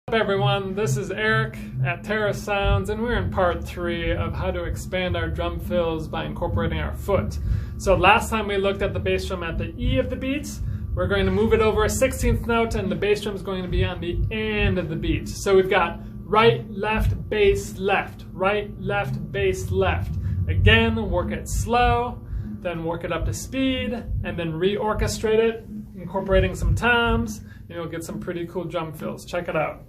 What's up everyone, this is Eric at Terra Sounds, and we're in part 3 of how to expand our drum fills by incorporating our foot. So last time we looked at the bass drum at the E of the beat. We're going to move it over a 16th note, and the bass drum is going to be on the end of the beat. So we've got right, left, bass, left, right, left, bass, left. Again, work it slow, then work it up to speed, and then reorchestrate it, incorporating some toms, and you'll get some pretty cool drum fills. Check it out.